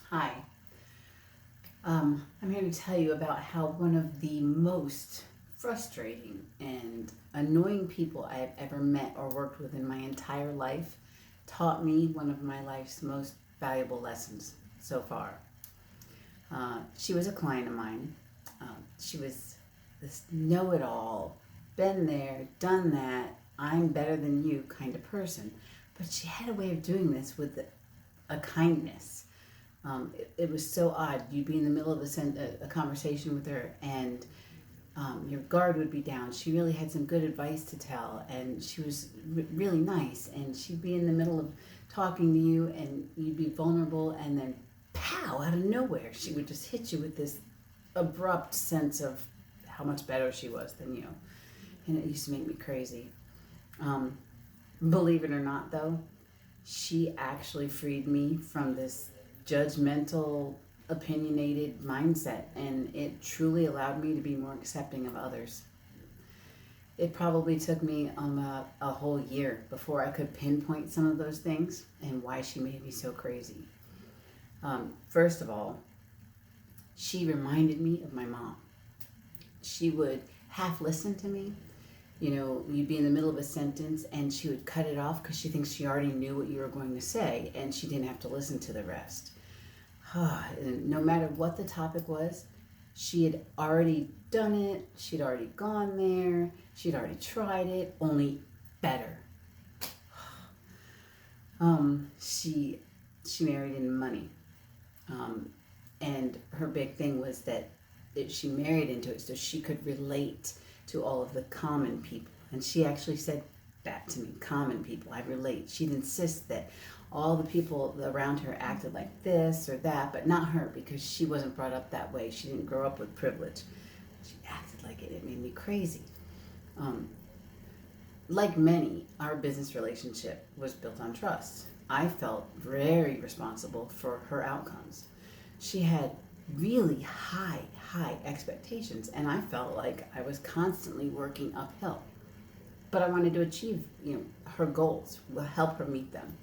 Hi. I'm here to tell you about how one of the most frustrating and annoying people I have ever met or worked with in my entire life taught me one of my life's most valuable lessons so far. She was a client of mine. She was this know it all, been there, done that, I'm better than you kind of person. But she had a way of doing this with a kindness. It was so odd. You'd be in the middle of a conversation with her, and your guard would be down. She really had some good advice to tell, and she was really nice. And she'd be in the middle of talking to you, and you'd be vulnerable, and then pow, out of nowhere, she would just hit you with this abrupt sense of how much better she was than you. And it used to make me crazy. Um, Believe it or not, though, she actually freed me from this judgmental, opinionated mindset, and it truly allowed me to be more accepting of others. It probably took me a whole year before I could pinpoint some of those things and why she made me so crazy. First of all, she reminded me of my mom. She would half listen to me. You know, you'd be in the middle of a sentence and she would cut it off because she thinks she already knew what you were going to say and she didn't have to listen to the rest. And no matter what the topic was, she had already done it, she'd already gone there, she'd already tried it, only better. She married in money, um, and her big thing was that she married into it so she could relate to all of the common people. And she actually said that to me, common people, I relate. She'd insist that all the people around her acted like this or that, but not her because she wasn't brought up that way. She didn't grow up with privilege. She acted like it. It made me crazy. Um, like many, our business relationship was built on trust. I felt very responsible for her outcomes. She had really high expectations, and I felt like I was constantly working uphill. But I wanted to achieve, her goals, help her meet them.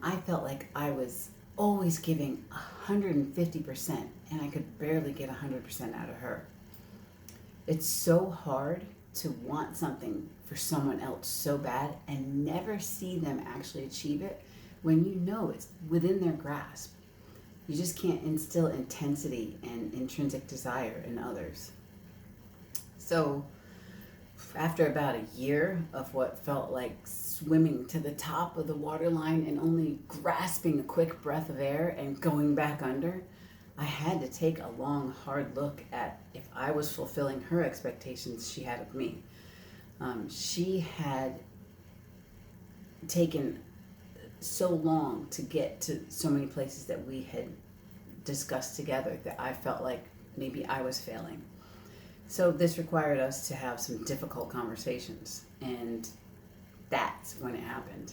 I felt like I was always giving 150%, and I could barely get 100% out of her. It's so hard to want something for someone else so bad and never see them actually achieve it when you know it's within their grasp. You just can't instill intensity and intrinsic desire in others. So, after about a year of what felt like swimming to the top of the waterline and only grasping a quick breath of air and going back under, I had to take a long, hard look at if I was fulfilling her expectations she had of me. She had taken so long to get to so many places that we had discussed together that I felt like maybe I was failing. So this required us to have some difficult conversations, and that's when it happened.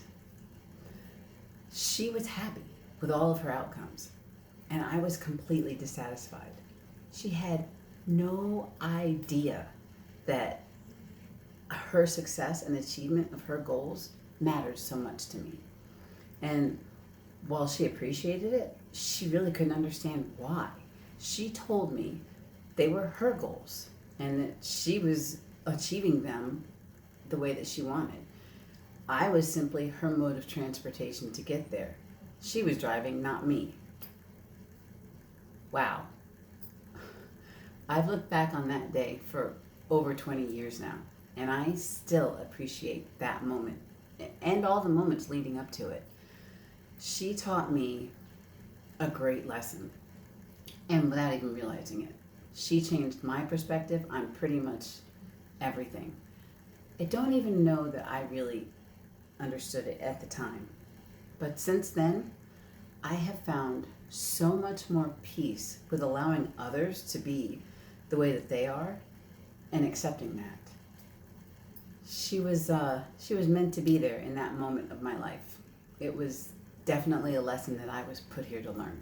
She was happy with all of her outcomes, and I was completely dissatisfied. She had no idea that her success and achievement of her goals mattered so much to me. And while she appreciated it, she really couldn't understand why. She told me they were her goals and that she was achieving them the way that she wanted. I was simply her mode of transportation to get there. She was driving, not me. Wow. I've looked back on that day for over 20 years now, and I still appreciate that moment and all the moments leading up to it. She taught me a great lesson, and without even realizing it, she changed my perspective on pretty much everything. I don't even know that I really understood it at the time, but since then, I have found so much more peace with allowing others to be the way that they are and accepting that. She was meant to be there in that moment of my life. It was definitely a lesson that I was put here to learn.